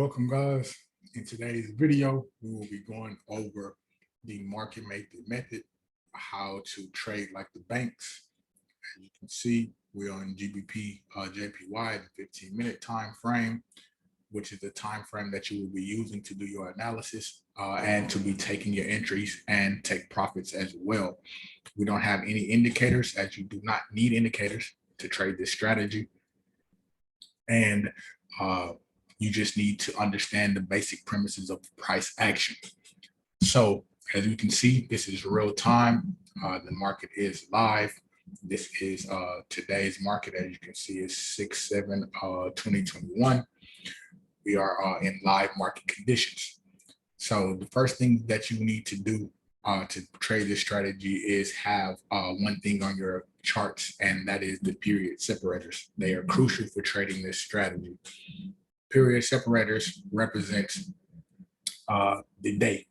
Welcome, guys. In today's video, we will be going over the market maker method, how to trade like the banks. As you can see, we're on GBP JPY, the 15-minute time frame, which is the time frame that you will be using to do your analysis and to be taking your entries and take profits as well. We don't have any indicators, as you do not need indicators to trade this strategy. And you just need to understand the basic premises of price action. So as you can see, this is real time. The market is live. This is today's market. As you can see, is 6/7/2021. We are in live market conditions. So the first thing that you need to do to trade this strategy is have one thing on your charts, and that is the period separators. They are crucial for trading this strategy. Period separators represents the day,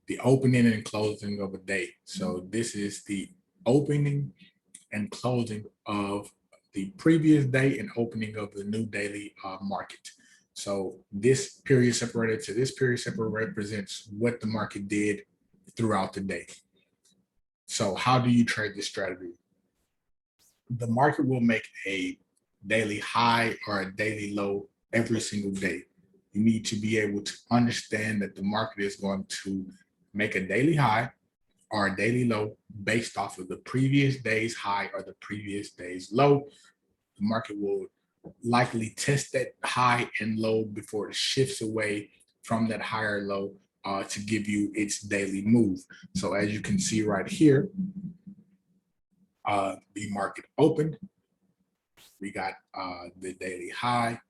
the opening and closing of a day. So this is the opening and closing of the previous day and opening of the new daily market. So this period separator to this period separator represents what the market did throughout the day. So how do you trade this strategy? The market will make a daily high or a daily low every single day. You need to be able to understand that the market is going to make a daily high or a daily low based off of the previous day's high or the previous day's low. The market will likely test that high and low before it shifts away from that higher low to give you its daily move. So as you can see right here, the market opened. We got the daily high,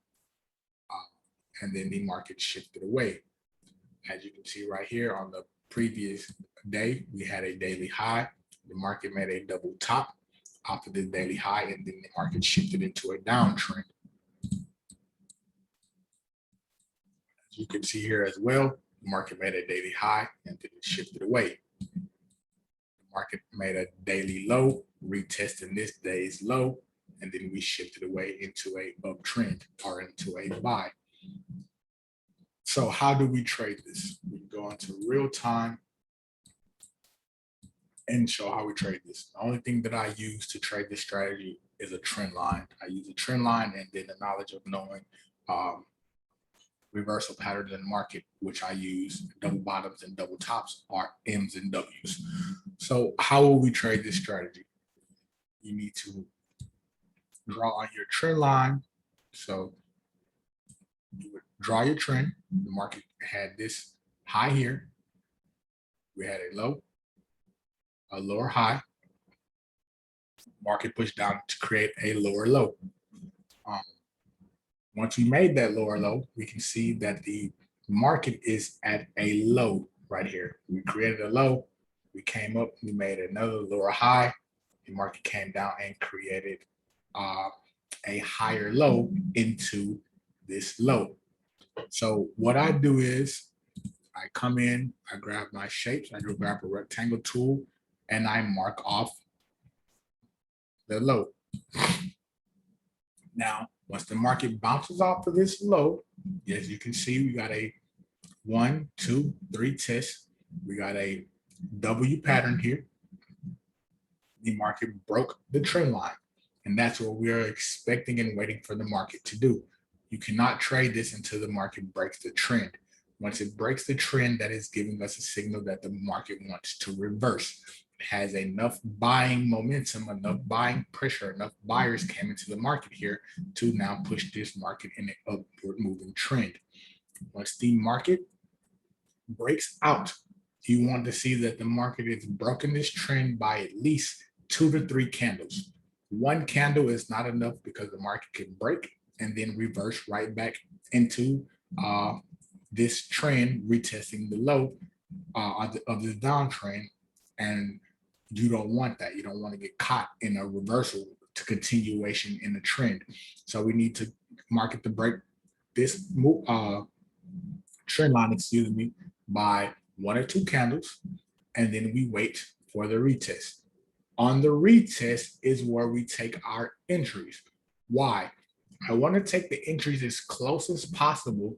and then the market shifted away. As you can see right here on the previous day, we had a daily high. The market made a double top off of the daily high, and then the market shifted into a downtrend. As you can see here as well, the market made a daily high and then it shifted away. The market made a daily low, retesting this day's low, and then we shifted away into a uptrend or into a buy. So how do we trade this? We can go into real time and show how we trade this. The only thing that I use to trade this strategy is a trend line. I use a trend line and then the knowledge of knowing reversal patterns in the market, which I use double bottoms and double tops are M's and W's. So how will we trade this strategy? You need to draw on your trend line. So you would draw your trend. The market had this high here. We had a low, a lower high. Market pushed down to create a lower low. Once we made that lower low, we can see that the market is at a low right here. We created a low, we came up, we made another lower high. The market came down and created a higher low into this low. So what I do is I come in, I grab my shapes, I go grab a rectangle tool, and I mark off the low. Now, once the market bounces off of this low, as you can see, we got a 1, 2, 3 test. We got a W pattern here. The market broke the trend line, and that's what we are expecting and waiting for the market to do. You cannot trade this until the market breaks the trend. Once it breaks the trend, that is giving us a signal that the market wants to reverse. It has enough buying momentum, enough buying pressure, enough buyers came into the market here to now push this market in an upward moving trend. Once the market breaks out, you want to see that the market has broken this trend by at least 2 to 3 candles. One candle is not enough because the market can break and then reverse right back into this trend, retesting the low of the downtrend. And you don't want that. You don't want to get caught in a reversal to continuation in the trend. So we need to market to break this trend line, excuse me, by 1 or 2 candles, and then we wait for the retest. On the retest is where we take our entries. Why? I want to take the entries as close as possible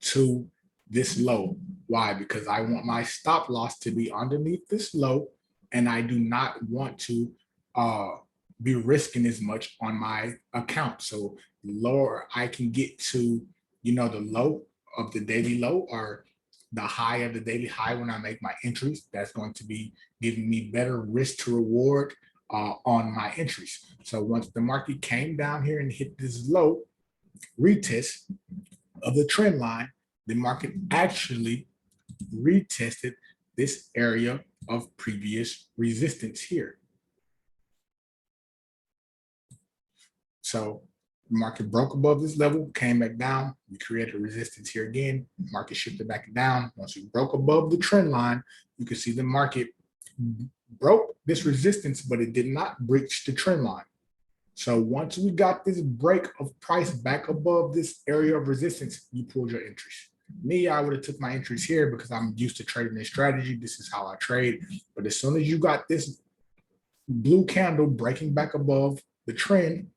to this low. Why? Because I want my stop loss to be underneath this low, and I do not want to be risking as much on my account. So the lower I can get to, the low of the daily low, or the high of the daily high when I make my entries, that's going to be giving me better risk to reward on my entries. So once the market came down here and hit this low retest of the trend line, the market actually retested this area of previous resistance here. So the market broke above this level, came back down. We created a resistance here again. Market shifted back down. Once we broke above the trend line, you can see the market broke this resistance, but it did not breach the trend line. So once we got this break of price back above this area of resistance, you pulled your entries. Me, I would have took my entries here because I'm used to trading this strategy. This is how I trade. But as soon as you got this blue candle breaking back above the trend,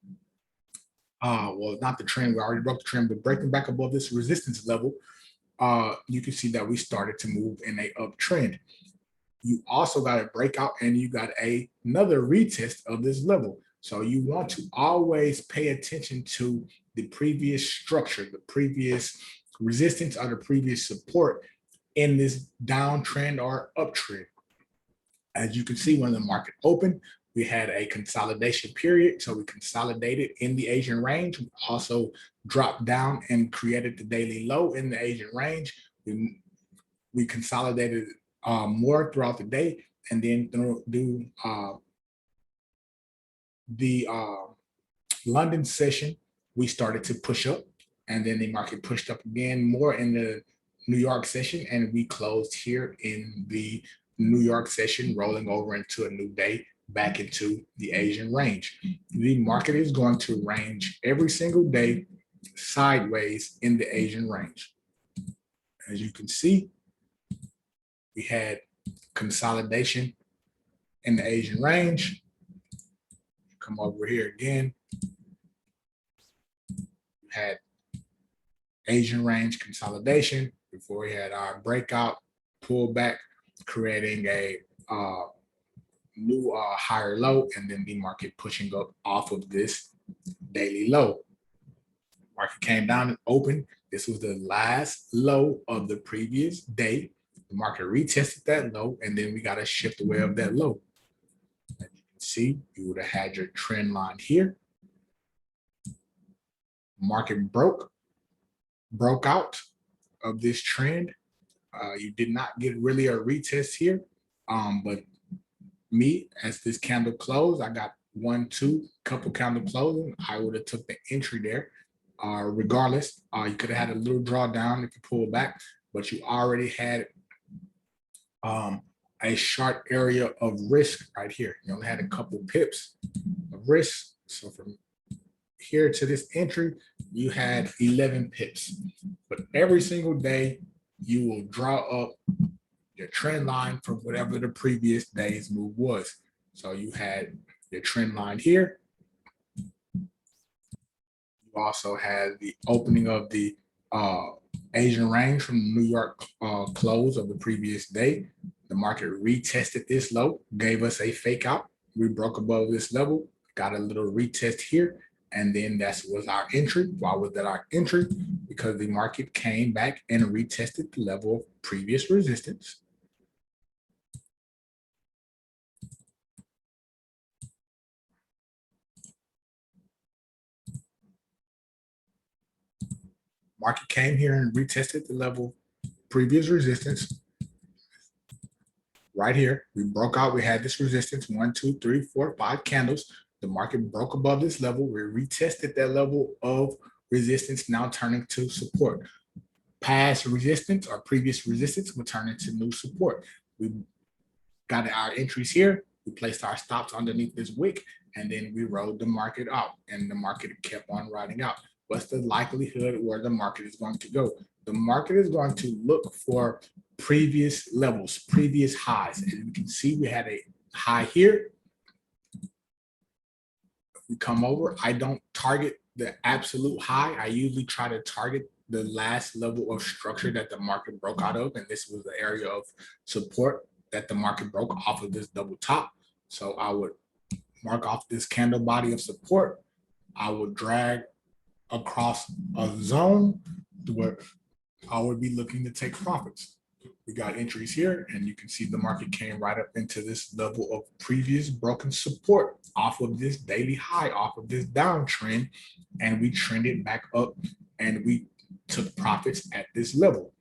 well, not the trend, we already broke the trend, but breaking back above this resistance level, you can see that we started to move in a uptrend. You also got a breakout and you got another retest of this level. So you want to always pay attention to the previous structure, the previous resistance or the previous support in this downtrend or uptrend. As you can see, when the market opened, we had a consolidation period. So we consolidated in the Asian range. We also dropped down and created the daily low in the Asian range. We consolidated more throughout the day, and then through the London session, we started to push up, and then the market pushed up again more in the New York session, and we closed here in the New York session, rolling over into a new day back into the Asian range. The market is going to range every single day sideways in the Asian range. As you can see, we had consolidation in the Asian range. Come over here again. We had Asian range consolidation before we had our breakout pullback, creating a new higher low, and then the market pushing up off of this daily low. Market came down and opened. This was the last low of the previous day. The market retested that low, and then we got a shift away of that low. As you can see, you would have had your trend line here. Market broke out of this trend. You did not get really a retest here, but me, as this candle closed, I got 1, 2, couple candle closing. I would have took the entry there. Regardless, you could have had a little drawdown if you pull back, but you already had a short area of risk right here. You only had a couple pips of risk. So from here to this entry, you had 11 pips. But every single day, you will draw up your trend line from whatever the previous day's move was. So you had your trend line here. You also had the opening of the Asian range from the New York close of the previous day. The market retested this low, gave us a fake out. We broke above this level, got a little retest here, and then that was our entry. Why was that our entry? Because the market came back and retested the level of previous resistance. Market came here and retested the level previous resistance. Right here, we broke out. We had this resistance, 1, 2, 3, 4, 5 candles. The market broke above this level. We retested that level of resistance, now turning to support. Past resistance or previous resistance will turn into new support. We got our entries here. We placed our stops underneath this wick, and then we rode the market out, and the market kept on riding out. What's the likelihood where the market is going to go? The market is going to look for previous levels, previous highs. And you can see we had a high here. We come over. I don't target the absolute high. I usually try to target the last level of structure that the market broke out of, and this was the area of support that the market broke off of this double top. So I would mark off this candle body of support. I would drag across a zone where I would be looking to take profits. We got entries here, and you can see the market came right up into this level of previous broken support off of this daily high, off of this downtrend, and we trended back up and we took profits at this level.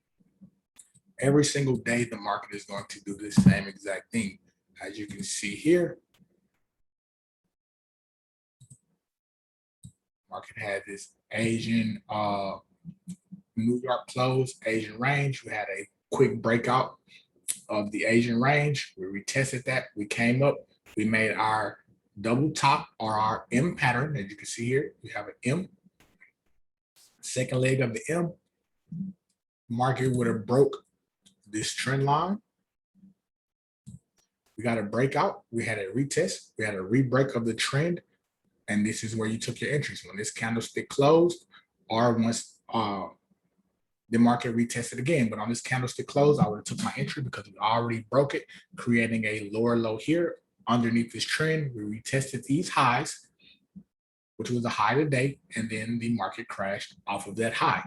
Every single day, the market is going to do the same exact thing. As you can see here, market had this Asian New York close, Asian range. We had a quick breakout of the Asian range. We retested that. We came up. We made our double top or our M pattern. As you can see here, we have an M. Second leg of the M. Market would have broke this trend line. We got a breakout. We had a retest. We had a re-break of the trend. And this is where you took your entries. When this candlestick closed, or once the market retested again. But on this candlestick close, I would have took my entry because we already broke it, creating a lower low here underneath this trend. We retested these highs, which was a high today, and then the market crashed off of that high.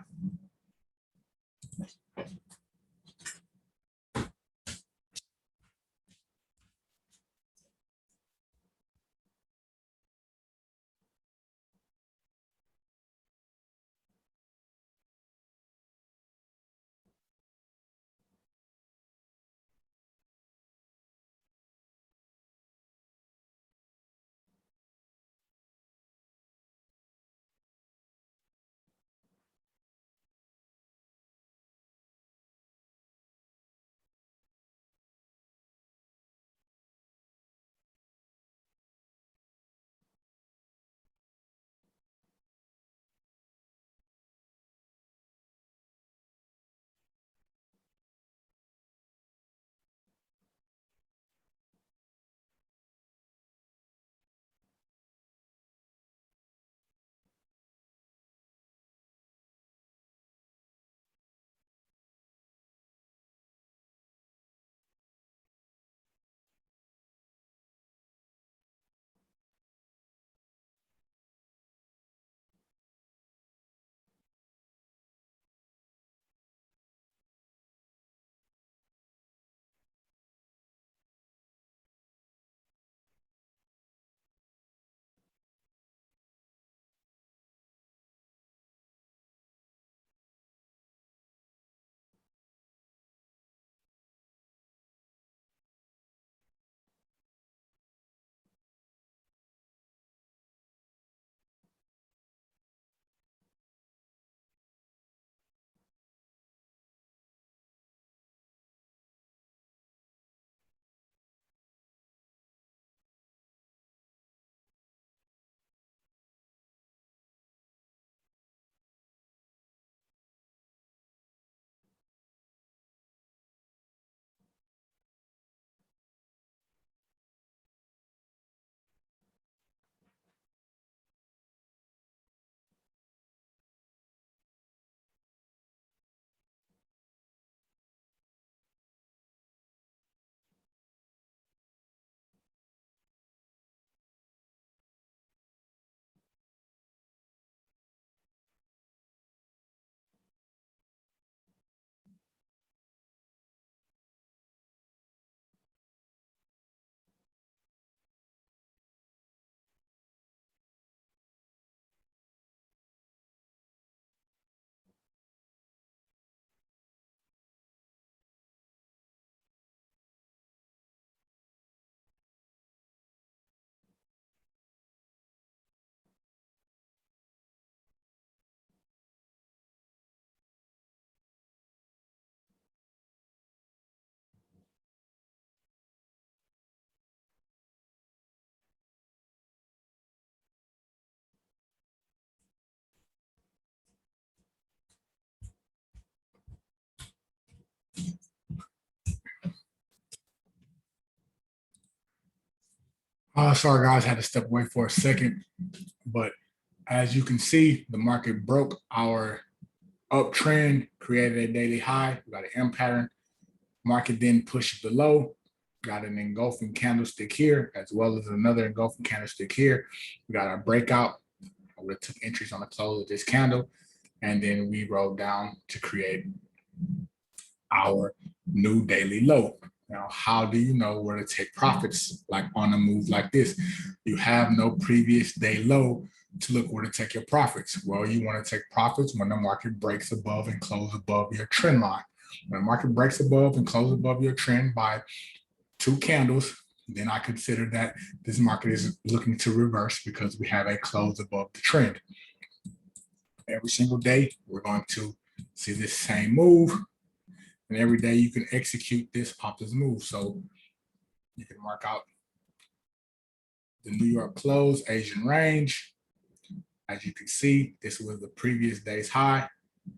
Sorry, guys, I had to step away for a second. But as you can see, the market broke our uptrend, created a daily high, we got an M pattern. Market then pushed below, got an engulfing candlestick here, as well as another engulfing candlestick here. We got our breakout. We took entries on the close of this candle, and then we rolled down to create our new daily low. Now, how do you know where to take profits like on a move like this? You have no previous day low to look where to take your profits. Well, you want to take profits when the market breaks above and close above your trend line. When the market breaks above and closes above your trend by 2 candles, then I consider that this market is looking to reverse because we have a close above the trend. Every single day, we're going to see this same move. And every day you can execute this off this move. So you can mark out the New York close, Asian range. As you can see, this was the previous day's high.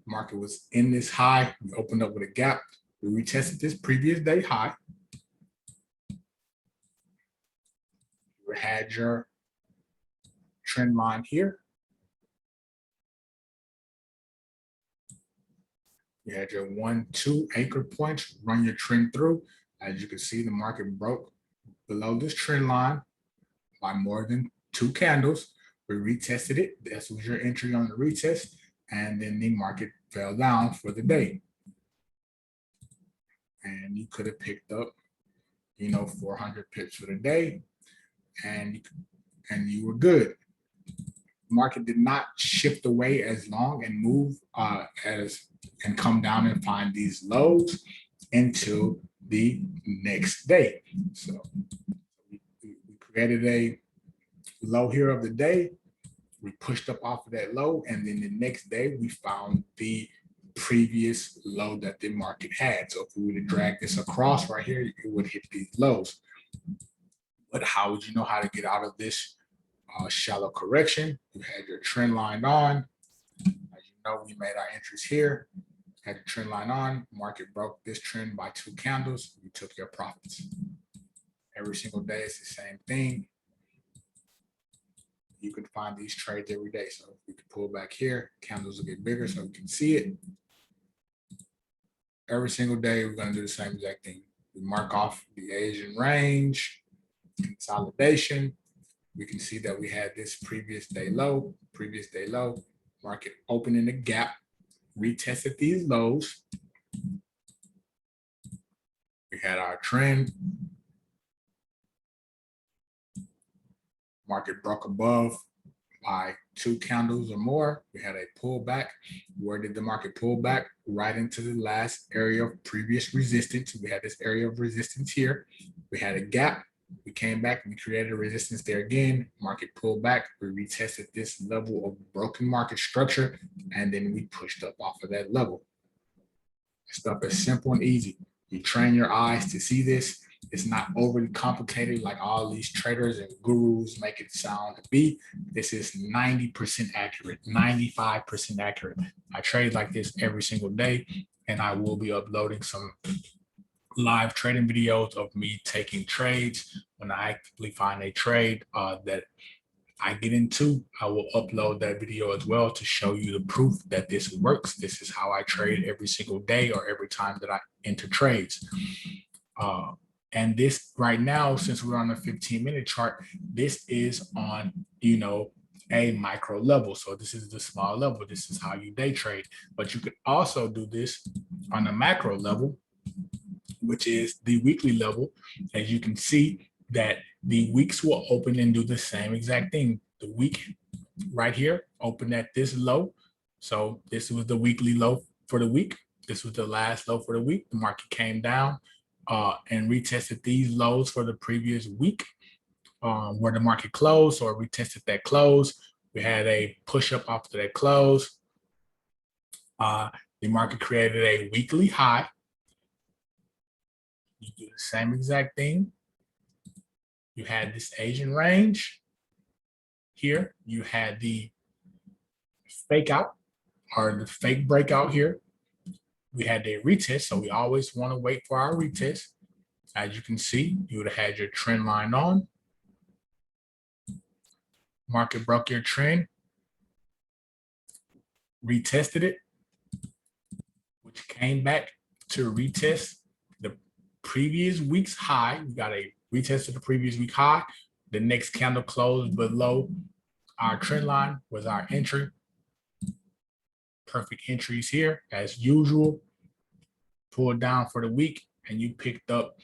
Market was in this high. We opened up with a gap. We retested this previous day high. You had your trend line here. You had your 1, 2 anchor points, run your trend through. As you can see, the market broke below this trend line by more than 2 candles. We retested it. This was your entry on the retest. And then the market fell down for the day. And you could have picked up, 400 pips for the day, and you were good. Market did not shift away as long and move and come down and find these lows until the next day. So we created a low here of the day. We pushed up off of that low, and then the next day we found the previous low that the market had. So if we were to drag this across right here, it would hit these lows. But how would you know how to get out of this shallow correction? You had your trend line on. As you know, we made our entries here. Had the trend line on. Market broke this trend by 2 candles. You took your profits. Every single day, it's the same thing. You can find these trades every day. So we can pull back here. Candles will get bigger so we can see it. Every single day, we're going to do the same exact thing. We mark off the Asian range, consolidation. We can see that we had this previous day low, market opening the gap, retested these lows. We had our trend. Market broke above by 2 candles or more. We had a pullback. Where did the market pull back? Right into the last area of previous resistance. We had this area of resistance here. We had a gap. We came back and we created a resistance there again. Market pulled back. We retested this level of broken market structure, and then we pushed up off of that level. Stuff is simple and easy. You train your eyes to see this. It's not overly complicated like all these traders and gurus make it sound to be. This is 90% accurate, 95% accurate. I trade like this every single day, and I will be uploading some live trading videos of me taking trades. When I actively find a trade that I get into, I will upload that video as well to show you the proof that this works. This is how I trade every single day or every time that I enter trades. And this right now, since we're on a 15-minute chart, this is on, a micro level. So this is the small level. This is how you day trade. But you could also do this on a macro level, which is the weekly level. As you can see that the weeks will open and do the same exact thing. The week right here opened at this low. So this was the weekly low for the week. This was the last low for the week. The market came down and retested these lows for the previous week where the market closed, or retested that close. We had a push up off of that close. The market created a weekly high. You do the same exact thing. You had this Asian range here. You had the fake out or the fake breakout here. We had the retest, so we always want to wait for our retest. As you can see, you would have had your trend line on. Market broke your trend, retested it, which came back to retest the previous week's high. We got a retest of the previous week high. The next candle closed below our trend line was our entry. Perfect entries here as usual. Pulled down for the week and you picked up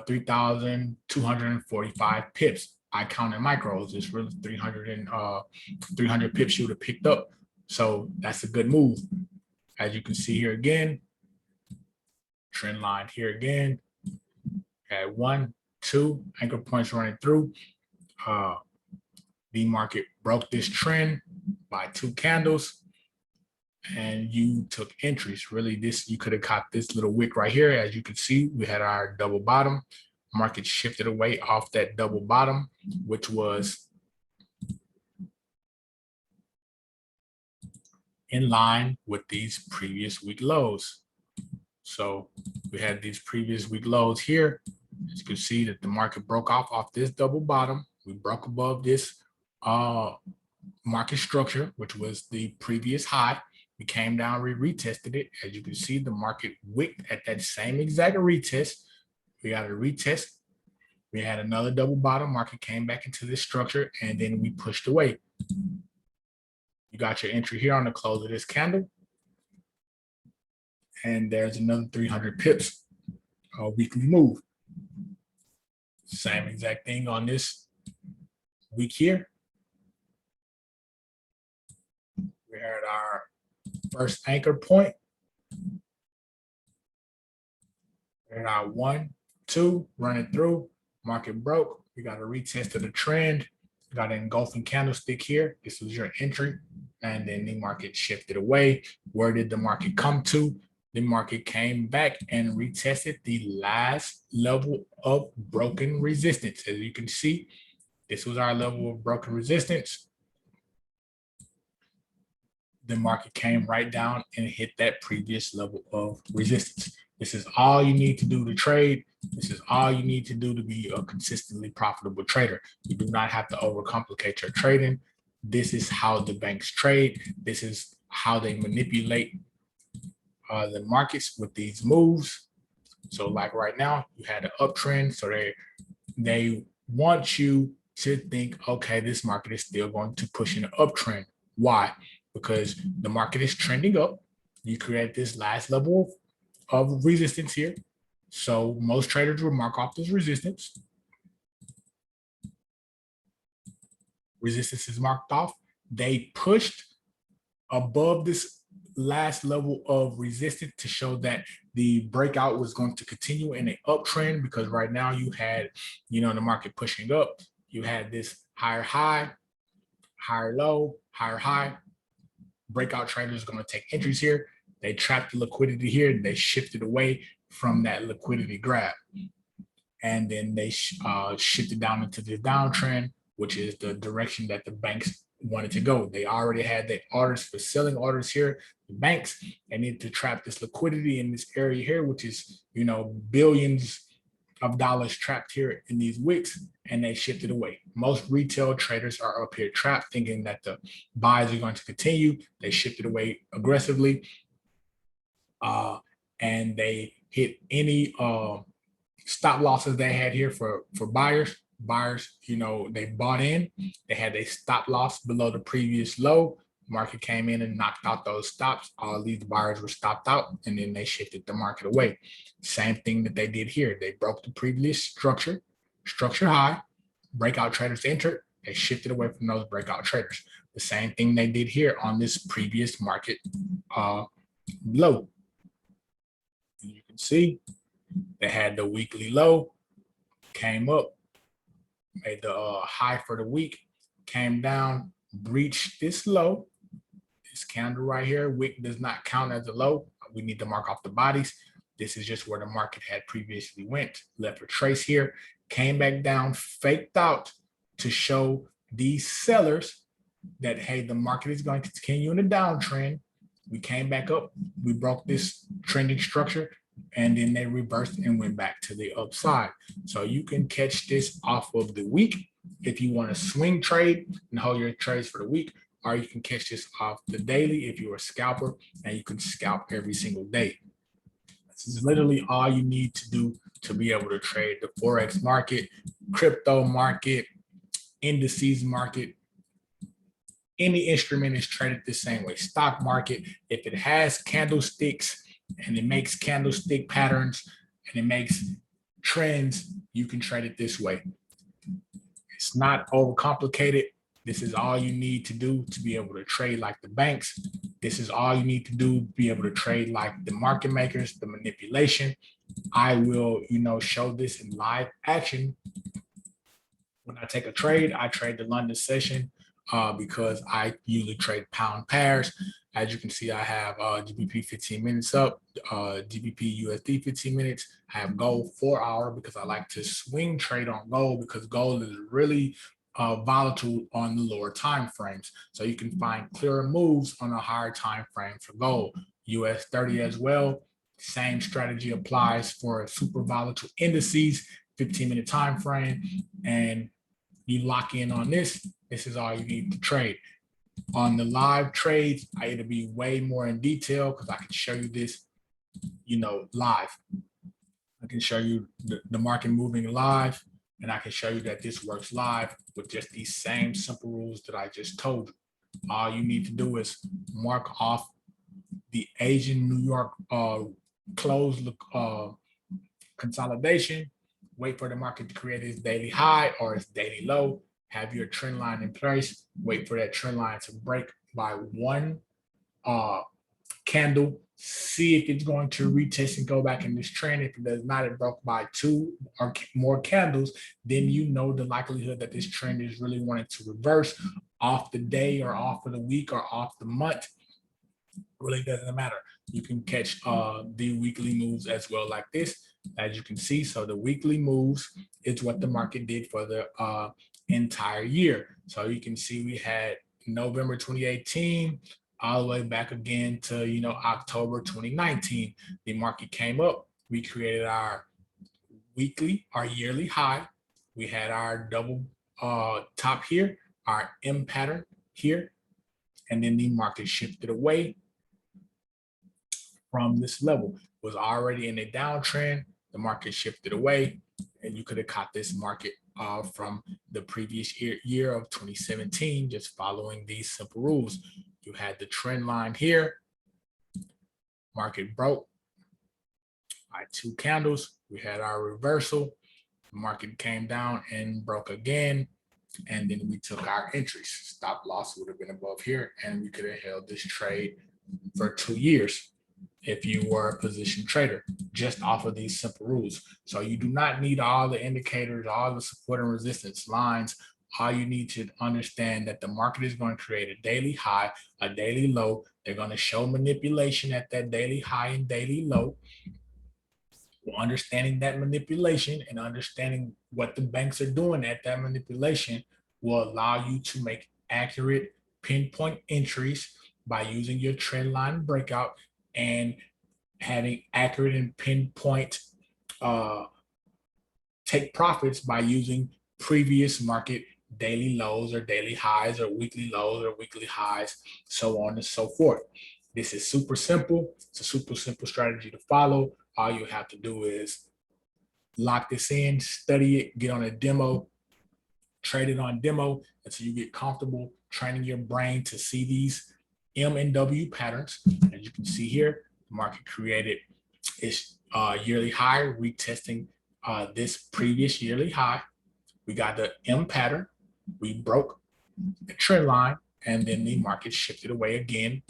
3,245 pips. I counted micros. It's really 300 pips you would have picked up. So that's a good move. As you can see here again, trend line here again. Had 1, 2 anchor points running through. The market broke this trend by 2 candles, and you took entries. Really, this you could have caught this little wick right here. As you can see, we had our double bottom. Market shifted away off that double bottom, which was in line with these previous week lows. So we had these previous week lows here. As you can see that the market broke off this double bottom. We broke above this market structure, which was the previous high. We came down, we retested it. As you can see, the market wicked at that same exact retest. We got a retest. We had another double bottom. Market came back into this structure, and then we pushed away. You got your entry here on the close of this candle. And there's another 300 pips, weekly move. Same exact thing on this week here. We had our first anchor point. We had our 1, 2 running through. Market broke. We got a retest of the trend. We got an engulfing candlestick here. This was your entry. And then the market shifted away. Where did the market come to? The market came back and retested the last level of broken resistance. As you can see, this was our level of broken resistance. The market came right down and hit that previous level of resistance. This is all you need to do to trade. This is all you need to do to be a consistently profitable trader. You do not have to overcomplicate your trading. This is how the banks trade. This is how they manipulate the markets with these moves. So like right now, you had an uptrend. So they want you to think, okay, this market is still going to push in an uptrend. Why? Because the market is trending up. You create this last level of resistance here. So most traders will mark off this resistance. Resistance is marked off. They pushed above this last level of resistance to show that the breakout was going to continue in an uptrend, because right now you had, the market pushing up. You had this higher high, higher low, higher high. Breakout traders are going to take entries here. They trapped the liquidity here. They shifted away from that liquidity grab. And then they shifted down into the downtrend, which is the direction that the banks wanted to go. They already had their orders for selling orders here. The banks, they need to trap this liquidity in this area here, which is, billions of dollars trapped here in these wicks, and they shifted away. Most retail traders are up here trapped, thinking that the buys are going to continue. They shifted away aggressively, and they hit any stop losses they had here for buyers. Buyers, they bought in. They had a stop loss below the previous low. Market came in and knocked out those stops. All these buyers were stopped out, and then they shifted the market away. Same thing that they did here. They broke the previous structure high. Breakout traders entered. They shifted away from those breakout traders. The same thing they did here on this previous market low. You can see they had the weekly low, came up, made the high for the week, came down, breached this low. This candle right here, wick does not count as a low. We need to mark off the bodies. This is just where the market had previously went. Left a trace here, came back down, faked out to show these sellers that, hey, the market is going to continue in a downtrend. We came back up, we broke this trending structure, and then they reversed and went back to the upside. So you can catch this off of the week if you want to swing trade and hold your trades for the week, or you can catch this off the daily if you're a scalper and you can scalp every single day. This is literally all you need to do to be able to trade the Forex market, crypto market, indices market. Any instrument is traded the same way. Stock market, if it has candlesticks and it makes candlestick patterns and it makes trends, you can trade it this way. It's not overcomplicated. This is all you need to do to be able to trade like the banks. This is all you need to do to be able to trade like the market makers, the manipulation. I will, show this in live action. When I take a trade, I trade the London session because I usually trade pound pairs. As you can see, I have GBP 15 minutes up, GBP USD 15 minutes. I have gold 4 hour because I like to swing trade on gold because gold is really volatile on the lower time frames. So you can find clearer moves on a higher time frame for gold. US 30 as well. Same strategy applies for super volatile indices, 15-minute time frame, and you lock in on this. This is all you need to trade. On the live trades, it'll be way more in detail because I can show you this, live. I can show you the market moving live, and I can show you that this works live with just these same simple rules that I just told you. All you need to do is mark off the Asian New York close consolidation, wait for the market to create its daily high or its daily low, have your trend line in place, wait for that trend line to break by one candle, see if it's going to retest and go back in this trend. If it does not, it broke by 2 or more candles, then the likelihood that this trend is really wanting to reverse off the day or off of the week or off the month. Really doesn't matter. You can catch the weekly moves as well like this, as you can see. So the weekly moves is what the market did for the entire year. So you can see we had November 2018 all the way back again to October 2019. The market came up. We created our yearly high. We had our double top here, our M pattern here, and then the market shifted away from this level. It was already in a downtrend. The market shifted away, and you could have caught this market from the previous year of 2017, just following these simple rules. You had the trend line here. Market broke by 2 candles. We had our reversal. The market came down and broke again. And then we took our entries. Stop loss would have been above here, and we could have held this trade for 2 years if you were a position trader, just off of these simple rules. So you do not need all the indicators, all the support and resistance lines. All you need to understand that the market is going to create a daily high, a daily low. They're going to show manipulation at that daily high and daily low. Understanding that manipulation and understanding what the banks are doing at that manipulation will allow you to make accurate pinpoint entries by using your trend line breakout and having accurate and pinpoint take profits by using previous market daily lows or daily highs or weekly lows or weekly highs, so on and so forth. This is super simple. It's a super simple strategy to follow. All you have to do is lock this in, study it, get on a demo, trade it on demo until you get comfortable training your brain to see these M and W patterns. As you can see here, the market created its yearly high, retesting this previous yearly high. We got the M pattern. We broke the trend line, and then the market shifted away again.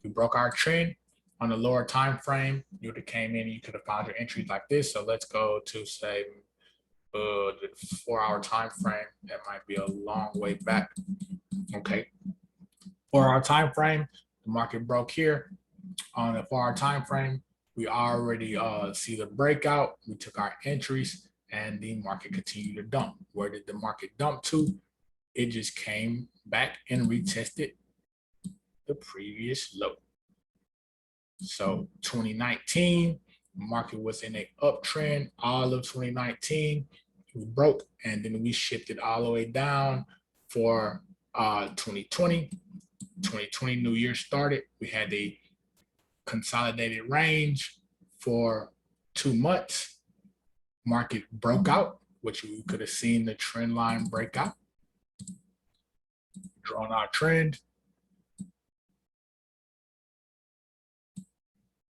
We broke our trend on the lower time frame. You would have came in and you could have found your entries like this. So let's go to say the 4-hour time frame. That might be a long way back. Okay. 4-hour time frame, the market broke here. On the 4-hour time frame, we already see the breakout. We took our entries and the market continued to dump. Where did the market dump to? It just came back and retested the previous low. So 2019, the market was in an uptrend all of 2019. We broke, and then we shifted all the way down for 2020. 2020 New Year started. We had a consolidated range for 2 months. Market broke out, which we could have seen the trend line break out. Drawing our trend.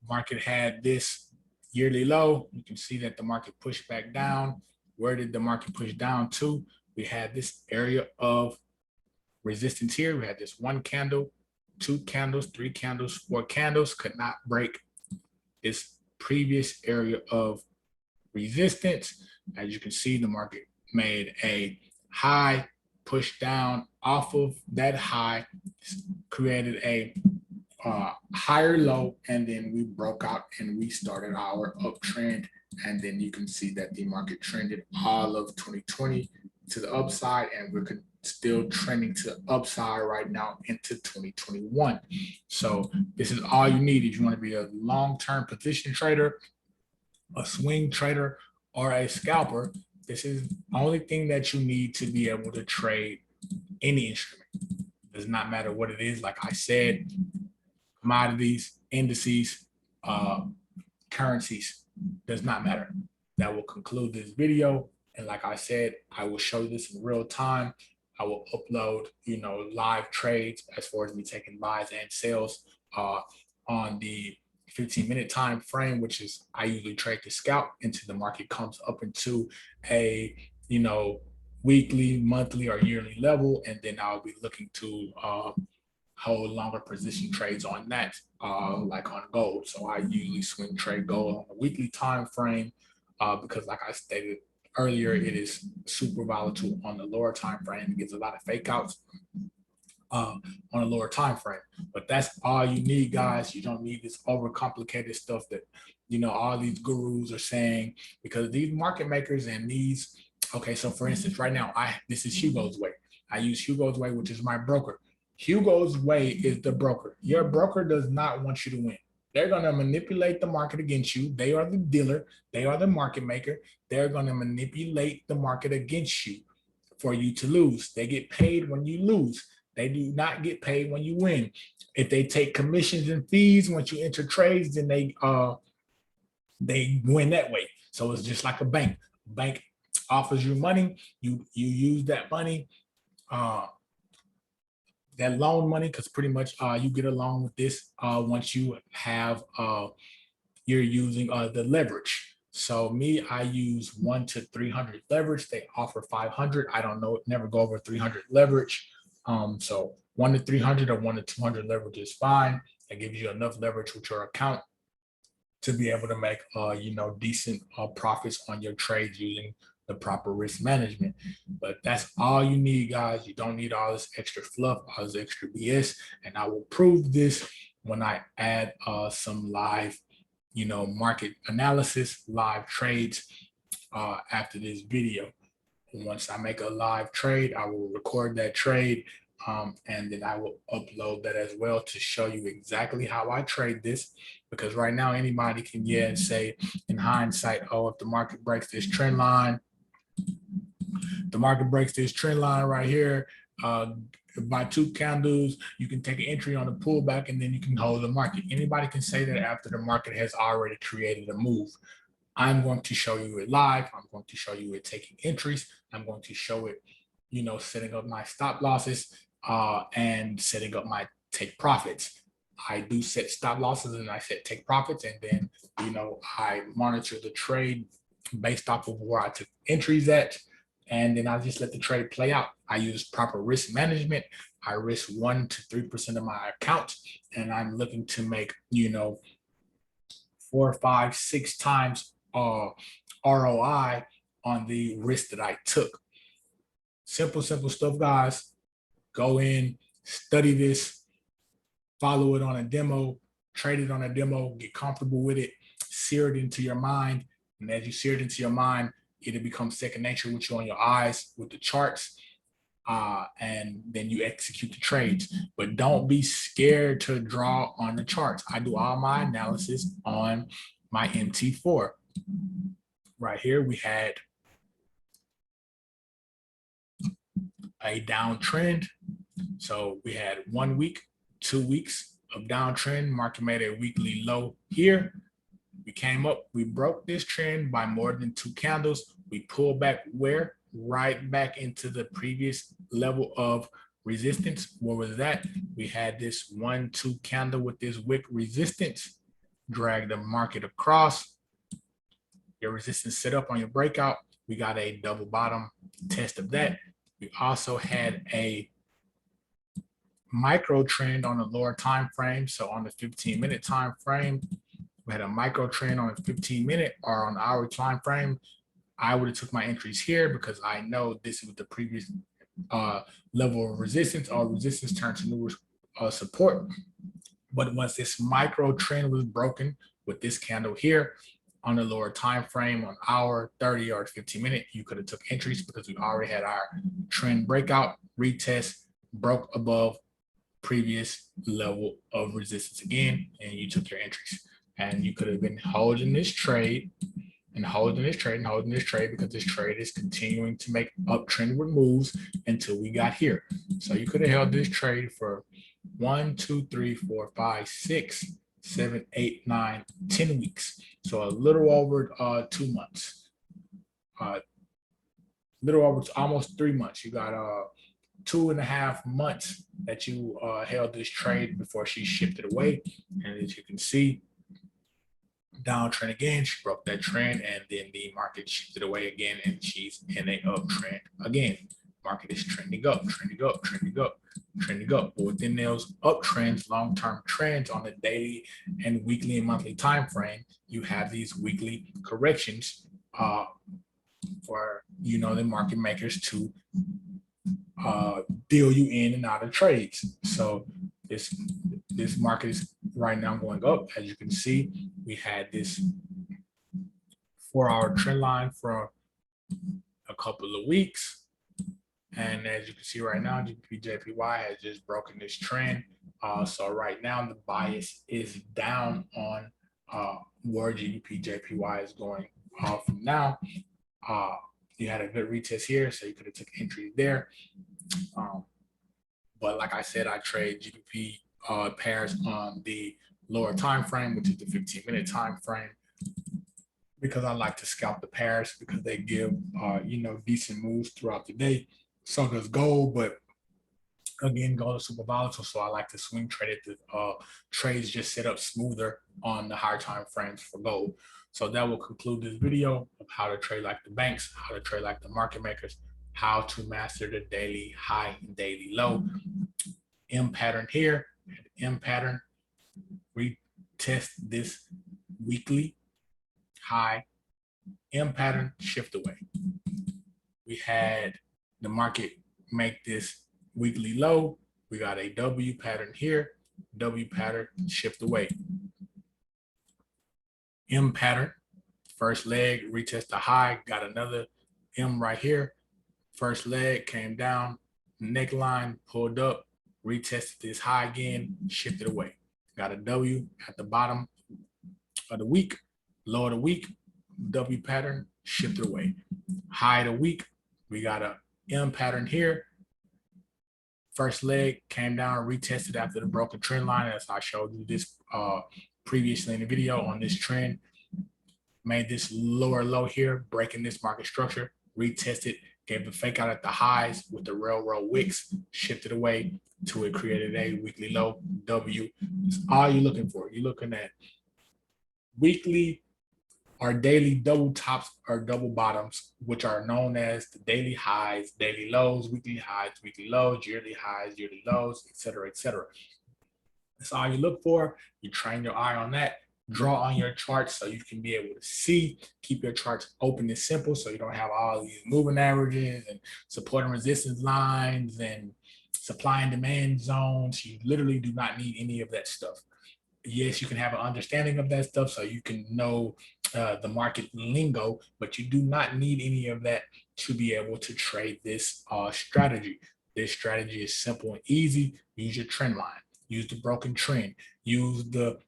Market had this yearly low. You can see that the market pushed back down. Where did the market push down to? We had this area of resistance here. We had this 1 candle, 2 candles, 3 candles, 4 candles, could not break this previous area of resistance. As you can see, the market made a high, pushed down off of that high, created a higher low, and then we broke out and we started our uptrend. And then you can see that the market trended all of 2020 to the upside, and we're still trending to the upside right now into 2021. So this is all you need if you want to be a long-term position trader, a swing trader, or a scalper. This is the only thing that you need to be able to trade any instrument. It does not matter what it is. Like I said, commodities, indices, currencies, does not matter. That will conclude this video. And like I said, I will show you this in real time. I will upload, live trades as far as me taking buys and sales on the 15-minute time frame, which is I usually trade the scalp until the market comes up into a, weekly, monthly, or yearly level. And then I'll be looking to hold longer position trades on that, like on gold. So I usually swing trade gold on a weekly time frame because, like I stated earlier, it is super volatile on the lower time frame. It gives a lot of fake outs on a lower time frame. But that's all you need, guys. You don't need this overcomplicated stuff that all these gurus are saying, because these market makers and these. Okay, so for instance, right now, this is Hugo's Way. I use Hugo's Way, which is my broker. Hugo's Way is the broker. Your broker does not want you to win. They're going to manipulate the market against you. They are the dealer. They are the market maker. They're going to manipulate the market against you for you to lose. They get paid when you lose. They do not get paid when you win. If they take commissions and fees once you enter trades, then they win that way. So it's just like a bank. Bank offers you money. You use that money. That loan money, because pretty much you get a loan with this once you have you're using the leverage. So me, I use 1 to 300 leverage. They offer 500. I don't know, never go over 300 leverage. So 1 to 300 or 1 to 200 leverage is fine. That gives you enough leverage with your account to be able to make decent profits on your trades using the proper risk management. But that's all you need, guys. You don't need all this extra fluff, all this extra BS. And I will prove this when I add some live, market analysis, live trades after this video. Once I make a live trade, I will record that trade and then I will upload that as well to show you exactly how I trade this. Because right now anybody can say in hindsight, oh, if the market breaks this trend line, the market breaks this trend line right here by 2 candles, you can take an entry on the pullback and then you can hold the market. Anybody can say that after the market has already created a move. I'm going to show you it live. I'm going to show you it taking entries. I'm going to show it, setting up my stop losses and setting up my take profits. I do set stop losses and I set take profits, and then, I monitor the trade based off of where I took entries at. And then I just let the trade play out. I use proper risk management. I risk 1 to 3% of my account, and I'm looking to make, 4, 5, 6 times ROI on the risk that I took. Simple stuff, guys. Go in, study this, follow it on a demo, trade it on a demo, get comfortable with it, sear it into your mind. And as you sear it into your mind, it'll become second nature with you on your eyes with the charts, and then you execute the trades. But don't be scared to draw on the charts. I do all my analysis on my MT4. Right here, we had a downtrend. So we had 1 week, 2 weeks of downtrend. Market made a weekly low here. We came up, we broke this trend by more than 2 candles. We pulled back where? Right back into the previous level of resistance. What was that? We had this 1-2 candle with this wick resistance, drag the market across. Your resistance set up on your breakout. We got a double bottom test of that. We also had a micro trend on the lower time frame. So on the 15-minute time frame, we had a micro trend on a 15-minute or on the hour time frame. I would have took my entries here because I know this is the previous level of resistance. Or resistance turned to new support. But once this micro trend was broken with this candle here on the lower time frame on hour, 30 or 15-minute, you could have took entries because we already had our trend breakout, retest, broke above previous level of resistance again, and you took your entries. And you could have been holding this trade and holding this trade and holding this trade because this trade is continuing to make uptrendward moves until we got here. So you could have held this trade for 1, 2, 3, 4, 5, 6, 7, 8, 9, 10 weeks. So a little over 2 months. Little over almost 3 months. You got 2.5 months that you held this trade before she shifted away. And as you can see, downtrend again, she broke that trend, and then the market shifted away again, and she's in a uptrend again. Market is trending up, trending up, trending up, trending up. But within those uptrends, long-term trends on the daily and weekly and monthly time frame, you have these weekly corrections for the market makers to deal you in and out of trades. So this market is right now going up. As you can see, we had this 4-hour trend line for a couple of weeks. And as you can see right now, GBP/JPY has just broken this trend. So right now the bias is down on where GBP/JPY is going from now. You had a good retest here, so you could have took entries there. But like I said, I trade GBP pairs on the lower time frame, which is the 15-minute time frame, because I like to scalp the pairs because they give decent moves throughout the day. So does gold, but again, gold is super volatile, so I like to swing trade it. The trades just set up smoother on the higher time frames for gold. So that will conclude this video of how to trade like the banks, how to trade like the market makers, how to master the daily high and daily low. M pattern here, M pattern, retest this weekly high, M pattern, shift away. We had the market make this weekly low. We got a W pattern here, W pattern, shift away. M pattern, first leg, retest the high, got another M right here. First leg came down, neckline pulled up, retested this high again, shifted away. Got a W at the bottom of the week, low of the week, W pattern, shifted away. High of the week, we got a M pattern here. First leg came down, retested after the broken trend line, as I showed you this previously in the video on this trend. Made this lower low here, breaking this market structure, retested, gave the fake out at the highs with the railroad wicks, shifted away to it created a weekly low, W. It's all you're looking for. You're looking at weekly or daily double tops or double bottoms, which are known as the daily highs, daily lows, weekly highs, weekly lows, yearly highs, yearly lows, etc., etc. That's all you look for. You train your eye on that. Draw on your charts so you can be able to see. Keep your charts open and simple so you don't have all these moving averages and support and resistance lines and supply and demand zones. You literally do not need any of that stuff. Yes, you can have an understanding of that stuff so you can know the market lingo, but you do not need any of that to be able to trade this strategy. This strategy is simple and easy. Use your trend line. use the broken trend, use the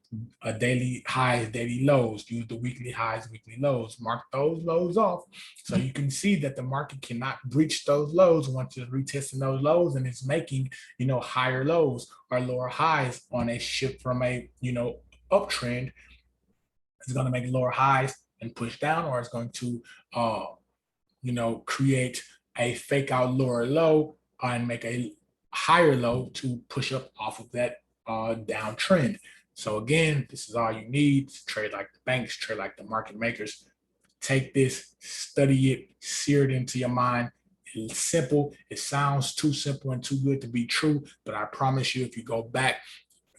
daily highs, daily lows, use the weekly highs, weekly lows, mark those lows off. So you can see that the market cannot breach those lows once it's retesting those lows and it's making, higher lows or lower highs on a shift from a, uptrend. It's going to make lower highs and push down, or it's going to, create a fake out lower low and make a higher low to push up off of that downtrend. So again, this is all you need to trade like the banks, trade like the market makers. Take this, study it, sear it into your mind. It's simple. It sounds too simple and too good to be true, but I promise you, if you go back,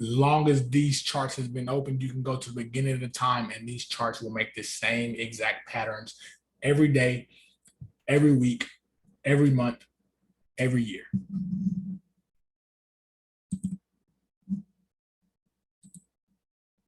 as long as these charts has been opened, you can go to the beginning of the time and these charts will make the same exact patterns every day, every week, every month, every year.